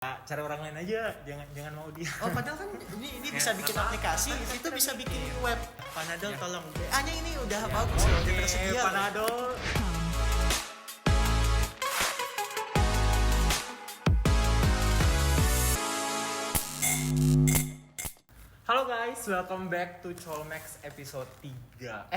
cara orang lain aja, jangan mau dia. Oh padahal kan ini bisa bikin aplikasi, itu bisa bikin web. Panadol tolong. A-nya ini udah bagus loh, udah tersedia. Panadol. Halo guys, welcome back to Cholmex episode 3.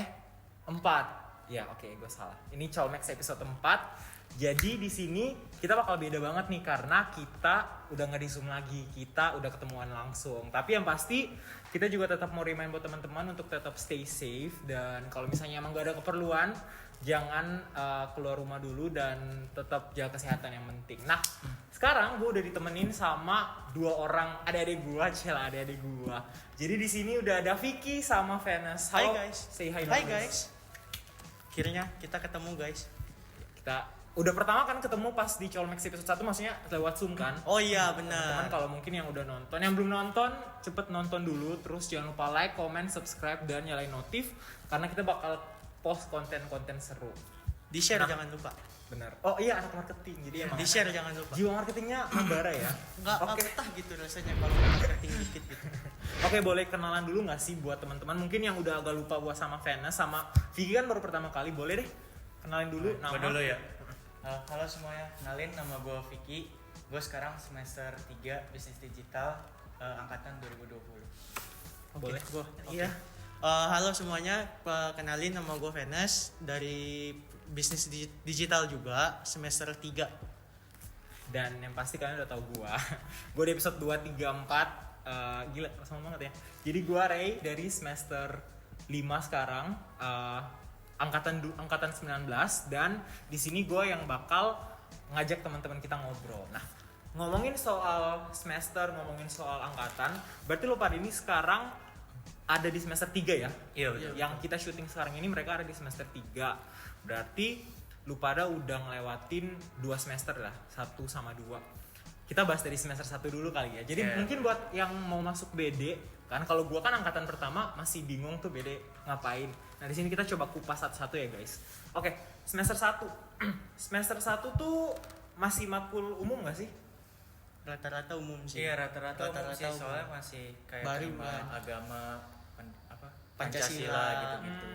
4. Ya, oke, gue salah. Ini Cholmex episode 4. Jadi di sini kita bakal beda banget nih karena kita udah nggak di Zoom lagi, kita udah ketemuan langsung. Tapi yang pasti kita juga tetap mau remind buat teman-teman untuk tetap stay safe, dan kalau misalnya emang gak ada keperluan, jangan keluar rumah dulu dan tetap jaga kesehatan yang penting. Nah, sekarang gue udah ditemenin sama dua orang adik-adik gue. Jadi di sini udah ada Vicky sama Venus. Hai guys. Say hi. Hai guys. Akhirnya kita ketemu guys. Kita udah pertama kan ketemu pas di Cholmex episode 1, maksudnya lewat Zoom kan. Oh iya benar. Teman-teman kalau mungkin yang udah nonton, yang belum nonton cepet nonton dulu. Terus jangan lupa like, comment, subscribe, dan nyalain notif karena kita bakal post konten-konten seru. Di share jangan lupa. Bener. Oh iya, anak marketing. Jadi emang Di share jangan lupa. jiwa marketingnya membara ya. Nggak betah gitu rasanya kalau marketing dikit gitu. Oke, boleh kenalan dulu nggak sih buat teman-teman mungkin yang udah agak lupa buat sama Venus sama Vicky kan baru pertama kali. Boleh deh kenalin dulu nama. Gue dulu ya. Halo semuanya, kenalin nama gue Vicky. Gue sekarang semester 3 bisnis digital angkatan 2020. Boleh. Gua. Iya. Halo semuanya, kenalin nama gue Venus dari bisnis digital juga semester 3. Dan yang pasti kalian udah tahu gue di episode 2, 3, 4. Gila, sama banget ya. Jadi gue Ray dari semester 5 sekarang, angkatan 19, dan di sini gue yang bakal ngajak teman-teman kita ngobrol. Nah, ngomongin soal semester, ngomongin soal angkatan, berarti lo pada ini sekarang ada di semester 3 ya? Iya betul. Yang kita syuting sekarang ini mereka ada di semester 3. Berarti lu pada udah ngelewatin 2 semester lah, 1 sama 2. Kita bahas dari semester 1 dulu kali ya. Jadi mungkin buat yang mau masuk BD, kan kalau gua kan angkatan pertama masih bingung tuh BD ngapain. Nah, di sini kita coba kupas satu-satu ya, guys. Oke, semester 1. Semester 1 tuh masih matkul umum enggak sih? Rata-rata umum sih. Iya rata-rata umum sih, umum. soalnya masih kayak Baru terima kan. agama Pancasila. Pancasila gitu-gitu.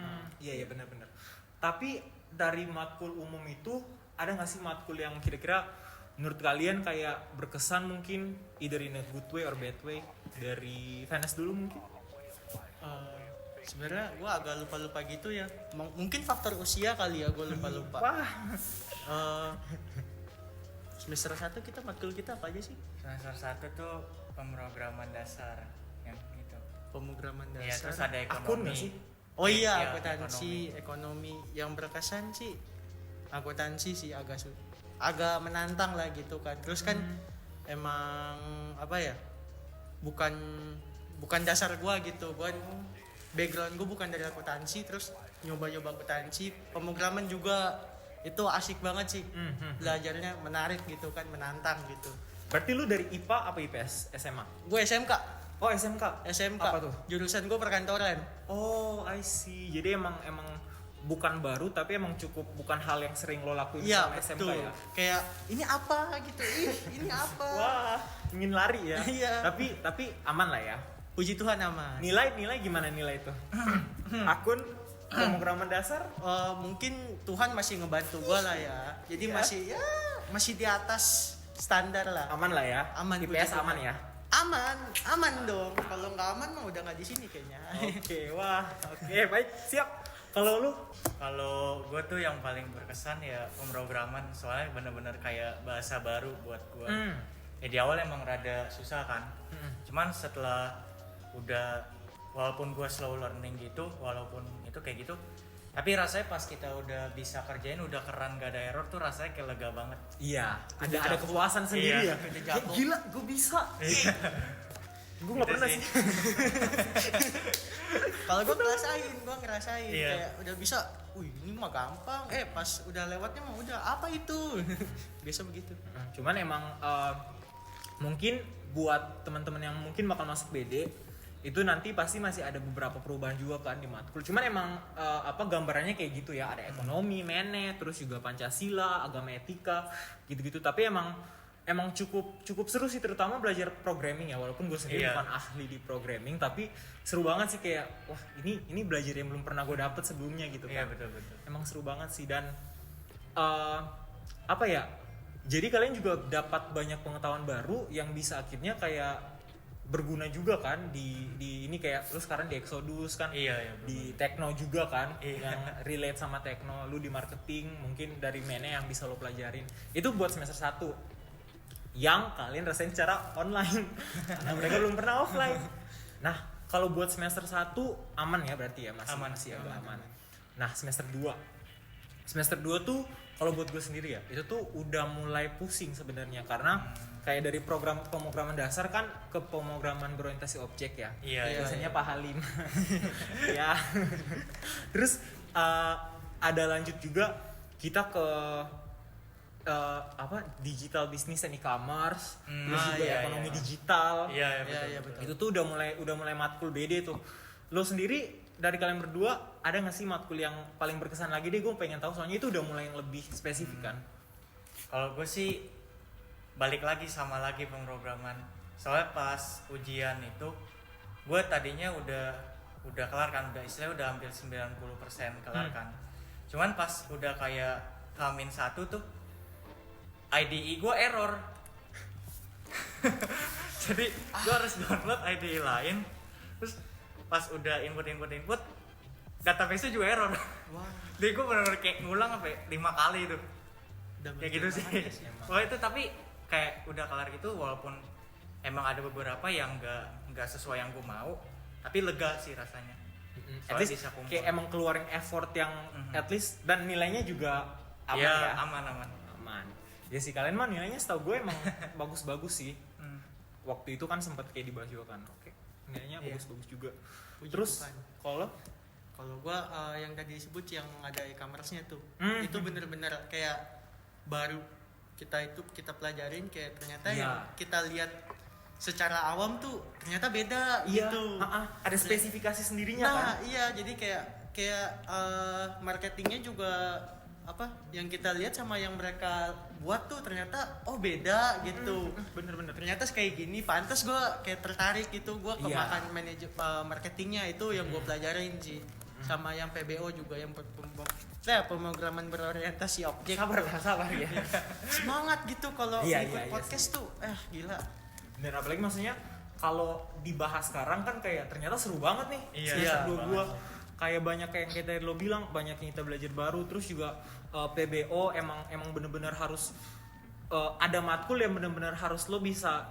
Iya benar-benar. Tapi dari matkul umum itu ada nggak sih matkul yang kira-kira menurut kalian kayak berkesan, mungkin either in a good way or bad way? Dari Venus dulu mungkin. Sebenarnya gue agak lupa-lupa gitu ya. Mungkin faktor usia kali ya, gue lupa-lupa. Wah. Semester 1 kita matkul kita apa aja sih? Semester 1 tuh pemrograman dasar yang gitu. Pemrograman Iya, dasar. terus ada ekonomi. Akun nggak sih? Oh iya, Iya, akuntansi, ekonomi. Yang berkesan sih akuntansi sih agak menantang lah gitu kan. Terus kan emang apa ya? Bukan dasar gua gitu. Gua background gua bukan dari akuntansi, terus nyoba-nyoba akuntansi. Pemrograman juga itu asik banget sih. Belajarnya menarik gitu kan, menantang gitu. Berarti lu dari IPA apa IPS SMA? Gue SMK. Oh, SMK. Apa tuh? Jurusan gue perkantoran. Oh, I see. Jadi emang bukan baru, tapi emang cukup bukan hal yang sering lo lakuin Iya, sama SMK betul. ya. Kayak ini apa gitu. Ini apa? Wah, ingin lari ya. Iya. Tapi aman lah ya. Puji Tuhan aman. Nilai gimana nilai itu? Akun pemrograman dasar? Mungkin Tuhan masih ngebantu gue lah ya. Jadi Ya. masih di atas standar lah. Aman lah ya. Aman, IPS puji aman Tuhan. ya. Aman dong. Kalau nggak aman mah udah nggak di sini kayaknya. Oke, baik, siap. Kalau lu? Kalau gue tuh yang paling berkesan ya pemrograman, soalnya bener-bener kayak bahasa baru buat gue. Ya di awal emang rada susah kan. Cuman setelah udah, walaupun gue slow learning gitu, walaupun itu kayak gitu, tapi rasanya pas kita udah bisa kerjain, udah keren, gak ada error tuh rasanya kayak lega banget. Iya, ada kepuasan sendiri Iya, ya. udah Kayak jatuh. gila, gue bisa. Gue nggak Gitu pernah sih. sih. Kalau gue ngerasain Iya. kayak udah bisa. Ini mah gampang. Pas udah lewatnya mah udah apa itu? Biasa begitu. Cuman emang mungkin buat teman-teman yang mungkin bakal masuk BD itu nanti pasti masih ada beberapa perubahan juga kan di matkul. Cuman emang gambarannya kayak gitu ya, ada ekonomi, terus juga Pancasila, agama, etika, gitu-gitu. Tapi emang emang cukup seru sih, terutama belajar programming ya, walaupun gue sendiri bukan ahli di programming, tapi seru banget sih, kayak wah ini belajar yang belum pernah gue dapet sebelumnya gitu kan. Betul. Emang seru banget sih, dan apa ya, jadi kalian juga dapat banyak pengetahuan baru yang bisa akhirnya kayak berguna juga kan di ini, kayak lu sekarang di Exodus kan, di Tekno juga kan, yang relate sama Tekno, lu di marketing mungkin dari mana yang bisa lu pelajarin itu buat semester 1 yang kalian rasain secara online karena mereka belum pernah offline. Nah kalau buat semester 1 aman ya, berarti ya masih agak aman. Nah semester 2 tuh kalau buat gue sendiri ya, itu tuh udah mulai pusing sebenarnya, karena kayak dari program pemrograman dasar kan ke pemrograman berorientasi objek ya. Biasanya Pak Halim. Ya. Terus ada lanjut juga kita ke digital business and e-commerce, terus juga ekonomi digital. Betul. Itu tuh udah mulai matkul BD tuh. Lo sendiri dari kalian berdua ada nggak sih matkul yang paling berkesan lagi deh? Gue pengen tahu, soalnya itu udah mulai yang lebih spesifik kan. Kalau gue sih balik lagi sama lagi pemrograman. Soalnya pas ujian itu gue tadinya udah kelar kan, istilahnya udah hampir 90% kelar kan. Cuman pas udah kayak H-1 tuh IDE gue error. Jadi gue harus download IDE lain, terus pas udah input database-nya juga error. Jadi gue bener-bener kayak ngulang sampai 5 kali tuh. Kayak gitu sih. Wah itu, tapi kayak udah kelar gitu, walaupun emang ada beberapa yang nggak sesuai yang gue mau, tapi lega sih rasanya. At least kayak emang keluarin effort yang at least, dan nilainya juga aman ya. Aman. Ya sih, kalian mah nilainya setahu gue emang bagus-bagus sih. Waktu itu kan sempat kayak dibahas juga kan. Oke, nilainya bagus-bagus juga. Terus kalau gue yang tadi disebut yang ada e-commerce-nya tuh, itu bener-bener kayak baru kita pelajarin, kayak ternyata yang kita lihat secara awam tuh ternyata beda gitu. Ada spesifikasi sendirinya kan. Nah iya, jadi kayak marketingnya juga yang kita lihat sama yang mereka buat tuh ternyata beda gitu. Bener-bener. Ternyata kayak gini, pantas gue kayak tertarik gitu, gue kemakan marketingnya itu yang gue pelajarin sih. Sama yang PBO juga, yang pemrograman berorientasi objek. Sabar ya. Semangat gitu kalau ikut podcast tuh gila. Dan apalagi maksudnya kalau dibahas sekarang kan kayak ternyata seru banget nih. Semester 2 gua kayak banyak kayak yang kita lo bilang, banyak yang kita belajar baru. Terus juga PBO emang bener-bener harus ada matkul yang bener-bener harus lo bisa,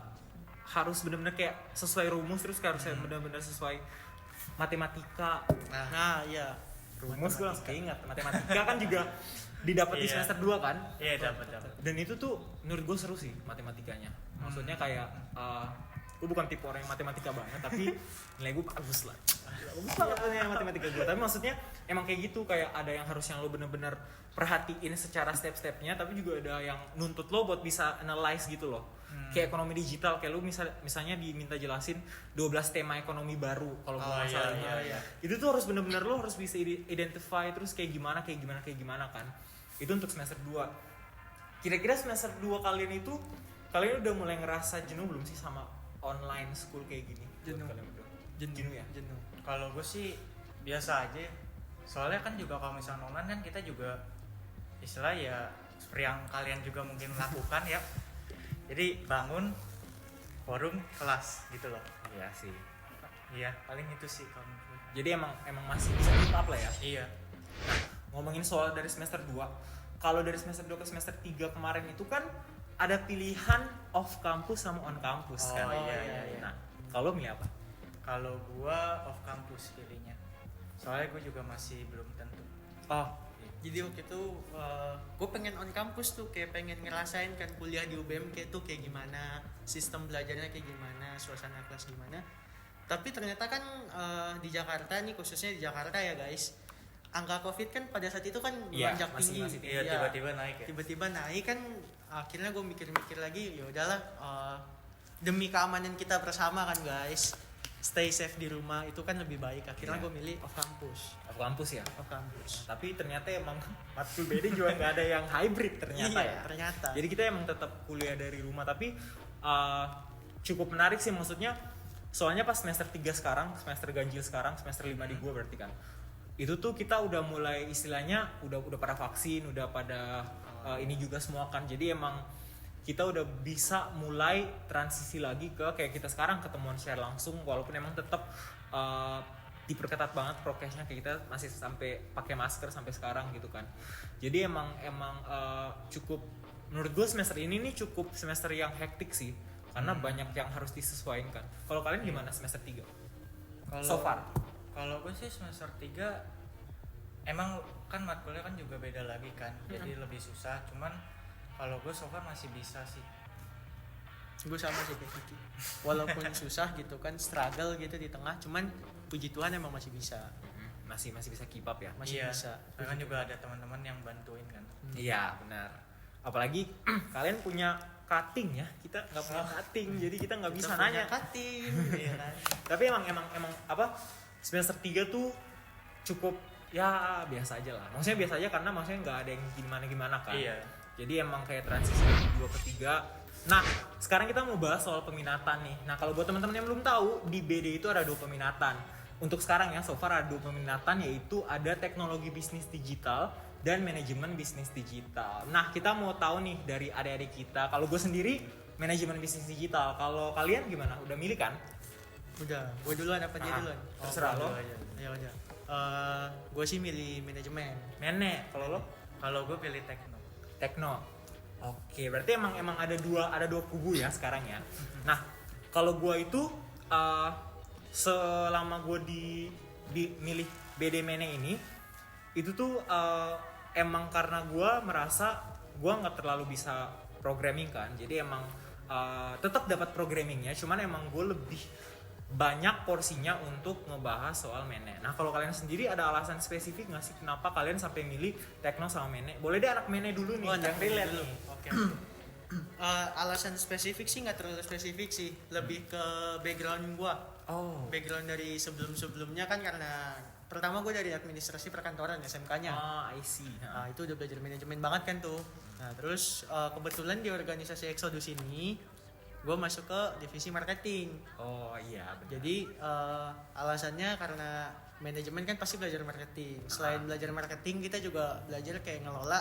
harus bener-bener kayak sesuai rumus, terus harus bener-bener sesuai matematika. Nah iya, rumus gue langsung keinget. Matematika kan juga didapat di semester 2 kan. Dapat. Dan itu tuh menurut gue seru sih matematikanya. Maksudnya kayak gue bukan tipe orang yang matematika banget, tapi nilai gue bagus lah. Bagus banget nilai matematika gue. Tapi maksudnya emang kayak gitu, kayak ada yang harus yang lo bener-bener perhatiin secara step-stepnya, tapi juga ada yang nuntut lo buat bisa analyze gitu loh. Kayak ekonomi digital, kayak lu misalnya diminta jelasin 12 tema ekonomi baru kalau nggak salah. Itu tuh harus benar-benar lo harus bisa identify, terus kayak gimana kan. Itu untuk semester 2. Kira-kira semester 2 kalian udah mulai ngerasa jenuh belum sih sama online school kayak gini? Jenuh ya? Jenuh. Kalau gue sih biasa aja. Soalnya kan juga kalau misalnya online kan kita juga istilah ya seperti yang kalian juga mungkin lakukan ya. Jadi bangun, forum, kelas gitu loh. Iya sih. Iya, paling itu sih kalau menurut gue. Jadi emang masih bisa keep up lah ya. Iya. Nah, ngomongin soal dari semester 2, kalau dari semester 2 ke semester 3 kemarin itu kan ada pilihan off campus sama on campus kan. Iya. Nah, kalau milih apa? Kalau gua off campus pilihnya. Soalnya gue juga masih belum tentu. Jadi waktu itu gue pengen on campus tuh, kayak pengen ngerasain kan kuliah di UBM kayak tuh kayak gimana, sistem belajarnya kayak gimana, suasana kelas gimana. Tapi ternyata kan di Jakarta nih, khususnya di Jakarta ya guys, angka COVID kan pada saat itu kan melonjak tinggi. Iya, tiba-tiba naik ya. Tiba-tiba naik kan, akhirnya gue mikir-mikir lagi, ya udahlah demi keamanan kita bersama kan guys, stay safe di rumah itu kan lebih baik. Akhirnya gue milih off campus. kampus. ya. Off kampus. Tapi ternyata emang matkul BD juga nggak ada yang hybrid ternyata Iya, ya. ternyata. Jadi kita emang tetap kuliah dari rumah, tapi cukup menarik sih, maksudnya soalnya pas semester 3 sekarang, semester ganjil sekarang, semester 5 di gua berarti kan. Itu tuh kita udah mulai istilahnya udah pada vaksin, udah pada ini juga semua kan. Jadi emang kita udah bisa mulai transisi lagi ke kayak kita sekarang ketemuan share langsung, walaupun emang tetap diperketat banget prokesnya, kayak kita masih sampai pakai masker sampai sekarang gitu kan. Jadi emang cukup, menurut gue semester ini nih cukup semester yang hektik sih, karena banyak yang harus disesuaikan. Kalau kalian gimana semester 3? So far? Kalau gue sih semester 3 emang kan matkulnya kan juga beda lagi kan, jadi lebih susah. Cuman kalau gue so far masih bisa sih. Gue sama sih kayak Kiki. Walaupun susah gitu kan, struggle gitu di tengah, cuman puji Tuhan emang masih bisa. Masih bisa keep up ya? Masih Iya, bisa. soalnya kan juga ada teman-teman yang bantuin kan. Iya benar. Apalagi kalian punya cutting ya, kita nggak punya cutting, jadi kita nggak bisa Kita punya nanya. cutting, iya kan. Tapi emang apa, semester 3 tuh cukup ya biasa aja lah. Maksudnya biasa aja karena maksudnya nggak ada yang gimana kan. Iya. Jadi emang kayak transisi dari 2 ke 3. Nah, sekarang kita mau bahas soal peminatan nih. Nah, kalau buat teman-teman yang belum tahu, di BD itu ada 2 peminatan. Untuk sekarang ya, so far ada 2 peminatan, yaitu ada teknologi bisnis digital dan manajemen bisnis digital. Nah, kita mau tahu nih dari adik-adik kita. Kalau gue sendiri manajemen bisnis digital. Kalau kalian gimana? Udah milih kan? Udah, gue duluan apa dia duluan? Terserah lo. Ayo aja. Gue sih milih manajemen. Mene, kalau lo? Kalau gue pilih tekno. Tekno. Oke, berarti emang ada dua kubu ya sekarang ya. Nah, kalau gua itu selama gua di milih BD Mene ini, itu tuh emang karena gua merasa gua nggak terlalu bisa programming kan. Jadi emang tetap dapat programmingnya, cuman emang gua lebih banyak porsinya untuk ngebahas soal Mene. Nah, kalau kalian sendiri ada alasan spesifik nggak sih kenapa kalian sampai milih Tekno sama Mene? Boleh deh anak Mene dulu nih, yang relate dulu. nih. Oke. Alasan spesifik sih nggak terlalu spesifik sih, lebih ke background gua. Oh. Background dari sebelumnya kan, karena pertama gue dari administrasi perkantoran SMK-nya. I see. Nah, itu udah belajar manajemen banget kan tuh. Nah, terus kebetulan di organisasi Exodus ini gue masuk ke divisi marketing. Oh iya. Benar. Jadi alasannya karena manajemen kan pasti belajar marketing. Selain belajar marketing, kita juga belajar kayak ngelola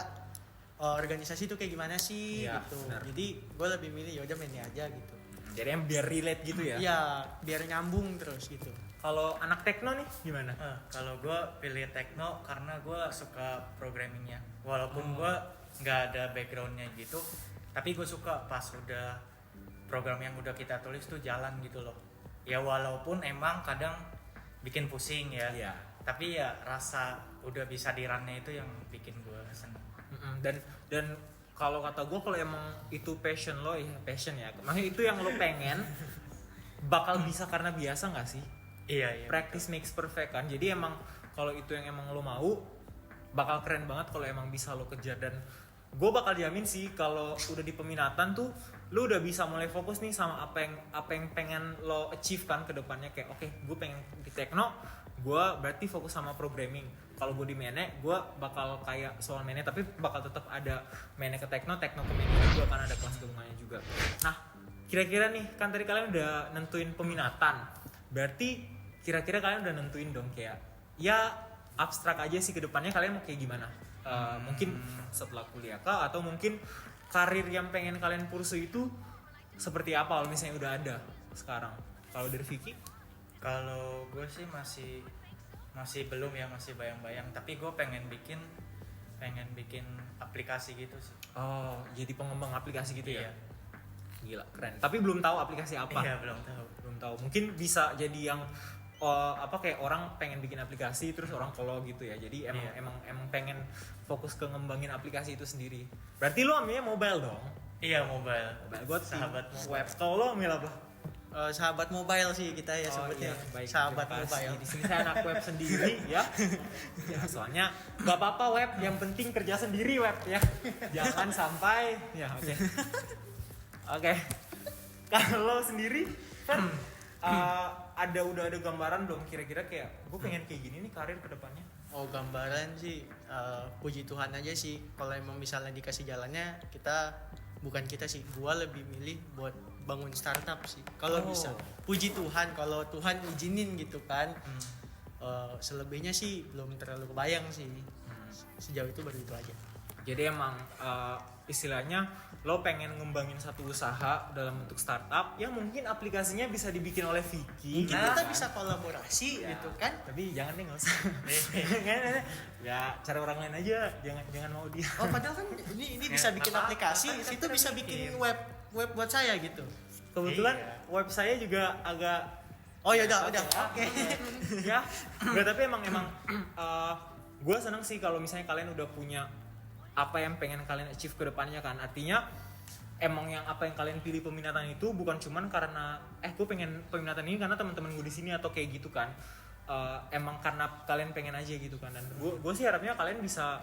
organisasi itu kayak gimana sih Iya, gitu. benar. Jadi gue lebih milih yaudah mainnya aja gitu. Jadi yang biar relate gitu ya. Iya, biar nyambung terus gitu. Kalau anak Tekno nih gimana? Kalau gue pilih tekno karena gue suka programmingnya. Walaupun gue nggak ada backgroundnya gitu, tapi gue suka pas udah program yang udah kita tulis tuh jalan gitu loh. Ya walaupun emang kadang bikin pusing ya. Iya. Tapi ya rasa udah bisa di-run-nya itu yang bikin gue seneng. Dan kalau kata gue, kalau emang itu passion lo ya, passion ya. Maksudnya itu yang lo pengen, bakal bisa karena biasa nggak sih? Iya. Practice makes perfect kan. Jadi emang kalau itu yang emang lo mau, bakal keren banget kalau emang bisa lo kejar. Dan gue bakal jamin sih kalau udah di peminatan tuh lo udah bisa mulai fokus nih sama apa yang pengen lo achieve kan ke depannya. Kayak oke, gue pengen di Tekno, gue berarti fokus sama programming. Kalau gue di Mene, gue bakal kayak soal Mene, tapi bakal tetap ada Mene ke Tekno, Tekno ke Mene juga, kan ada kelas gabungannya juga. Nah, kira-kira nih, kan tadi kalian udah nentuin peminatan, berarti kira-kira kalian udah nentuin dong kayak ya abstrak aja sih ke depannya kalian mau kayak gimana? Mungkin setelah kuliah kah, atau mungkin karir yang pengen kalian pursue itu seperti apa kalau misalnya udah ada sekarang? Kalau dari Vicky? Kalau gue sih masih belum ya, masih bayang-bayang. Tapi gue pengen bikin aplikasi gitu sih. Oh, jadi pengembang aplikasi gitu Iya. ya? Gila, keren. Tapi belum tahu aplikasi apa. Iya, belum tahu. Belum tahu. Mungkin bisa jadi yang kayak orang pengen bikin aplikasi terus orang follow gitu ya. Jadi emang pengen fokus ke ngembangin aplikasi itu sendiri. Berarti lo ambilnya mobile dong? Iya, mobile. Gue Sahabat mobile. web. Kalau lo ambil apa? Sahabat mobile sih kita ya sebutnya. Baik, Sahabat terima kasih. mobile. Di sini saya anak web sendiri ya. Ya, soalnya nggak apa-apa web, yang penting kerja sendiri web ya. Jangan sampai ya oke. Oke. Kalau sendiri kan udah ada gambaran belum kira-kira kayak gue pengen kayak gini nih karir kedepannya? Oh, gambaran sih puji Tuhan aja sih. Kalau emang misalnya dikasih jalannya, bukan kita sih, gua lebih milih buat bangun startup sih. Kalau bisa. Puji Tuhan kalau Tuhan izinin gitu kan. Selebihnya sih belum terlalu kebayang sih. Sejauh itu baru itu aja. Jadi emang istilahnya lo pengen ngembangin satu usaha dalam bentuk startup yang mungkin aplikasinya bisa dibikin oleh Vicky. Mungkin kita bisa kolaborasi gitu kan. Tapi jangan deh, nggak usah. Ya cara orang lain aja, jangan mau dia. Oh, padahal kan ini bisa bikin aplikasi, itu bisa bikin web buat saya gitu. Kebetulan web saya juga agak Oh ya udah. Oke. Ya, nggak, tapi emang gue seneng sih kalau misalnya kalian udah punya apa yang pengen kalian achieve ke depannya kan. Artinya emang yang apa yang kalian pilih peminatan itu bukan cuman karena gue pengen peminatan ini karena teman-teman gue di sini atau kayak gitu kan. Emang karena kalian pengen aja gitu kan. Dan gue sih harapnya kalian bisa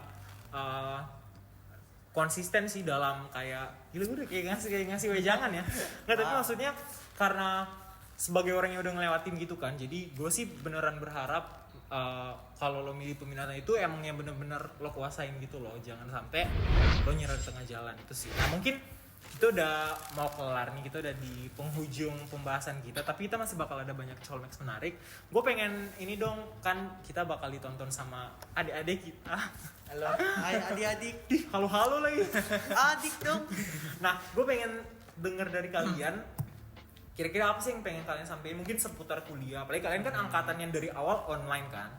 konsisten sih dalam kayak gila, gue udah kayak ngasih wejangan ya. Nggak, tapi maksudnya karena sebagai orang yang udah ngelewatin gitu kan. Jadi gue sih beneran berharap kalau lo milih peminatan itu emang yang bener-bener lo kuasain gitu loh. Jangan sampai lo nyerah di tengah jalan itu sih. Nah mungkin kita udah mau kelar nih, kita udah di penghujung pembahasan kita, tapi kita masih bakal ada banyak Cholmex menarik. Gue pengen ini dong, kan kita bakal ditonton sama adik-adik kita. Halo, hai adik-adik. Halo lagi. Adik dong. Nah gue pengen denger dari kalian kira-kira apa sih yang pengen kalian sampaikan, mungkin seputar kuliah, apalagi kalian kan angkatan yang dari awal online kan.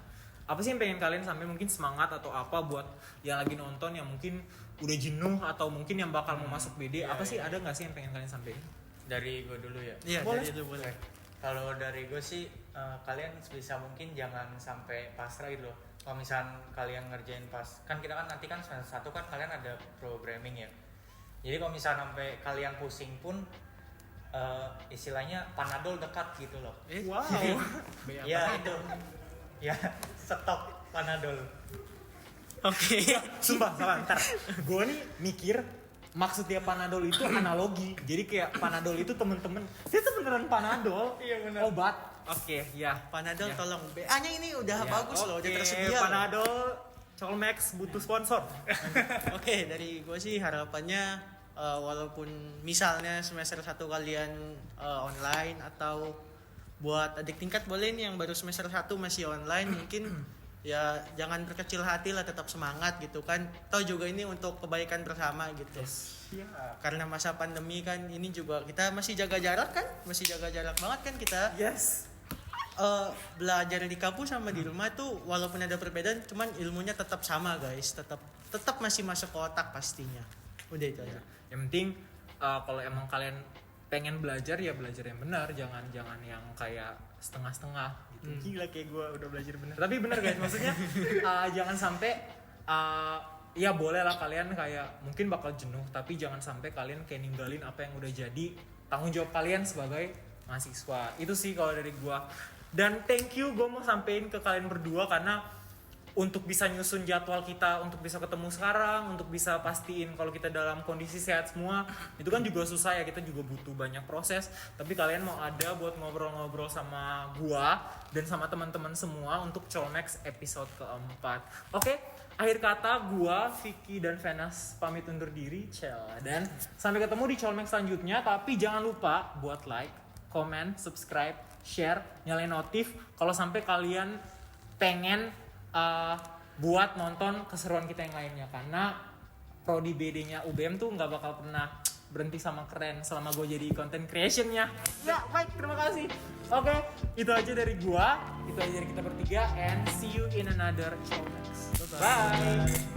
Apa sih yang pengen kalian sampaikan, mungkin semangat atau apa buat yang lagi nonton yang mungkin udah jenuh atau mungkin yang bakal mau masuk BD, apa sih, ada nggak sih yang pengen kalian sampaikan? Dari gue dulu ya. Iya, Boleh. dari itu boleh. Kalau dari gue sih kalian sebisa mungkin jangan sampai pasrah gitu loh. Kalau misalnya kalian ngerjain kan kita kan nanti kan semester 1 kan kalian ada programming ya. Jadi kalau misalnya sampai kalian pusing pun istilahnya Panadol dekat gitu loh. Wow. Ya itu. Ya, stok Panadol. Oke. Sumpah, salah, ntar gue nih mikir maksudnya Panadol itu analogi. Jadi kayak Panadol itu temen-temen, itu beneran Panadol. Iya, bener. Obat. Oke, ya. Panadol Ya. tolong. BA-nya ini udah Ya, bagus loh, udah oke, tersedia. Panadol, Cholmex butuh sponsor. Oke, dari gue sih harapannya walaupun misalnya semester 1 kalian online atau buat adik tingkat boleh nih yang baru semester 1 masih online mungkin ya jangan berkecil hati lah, tetap semangat gitu kan. Toh juga ini untuk kebaikan bersama gitu. Siap. Karena masa pandemi kan ini juga kita masih jaga jarak kan, masih jaga jarak banget kan kita. Yes. Belajar di kampus sama di rumah tuh walaupun ada perbedaan cuman ilmunya tetap sama guys, tetap masih masuk ke otak pastinya. Udah itu aja. Yang penting kalau emang kalian pengen belajar ya belajar yang benar, jangan yang kayak setengah-setengah gitu. Gila kayak gue udah belajar benar. Tapi benar guys, maksudnya jangan sampai ya boleh lah kalian kayak mungkin bakal jenuh, tapi jangan sampai kalian kayak ninggalin apa yang udah jadi tanggung jawab kalian sebagai mahasiswa. Itu sih kalau dari gue. Dan thank you gue mau sampein ke kalian berdua karena untuk bisa nyusun jadwal kita untuk bisa ketemu sekarang, untuk bisa pastiin kalau kita dalam kondisi sehat semua, itu kan juga susah ya, kita juga butuh banyak proses. Tapi kalian mau ada buat ngobrol-ngobrol sama gua dan sama teman-teman semua untuk Cholmex episode keempat. Oke, akhir kata gua, Vicky dan Venas pamit undur diri, dan sampai ketemu di Cholmex selanjutnya. Tapi jangan lupa buat like, comment, subscribe, share, nyalain notif kalau sampai kalian pengen buat nonton keseruan kita yang lainnya, karena prodi BD-nya UBM tuh nggak bakal pernah berhenti sama keren selama gue jadi content creation-nya. Ya, baik, terima kasih. Oke, itu aja dari gua, itu aja dari kita bertiga, and see you in another Cholmex. Bye.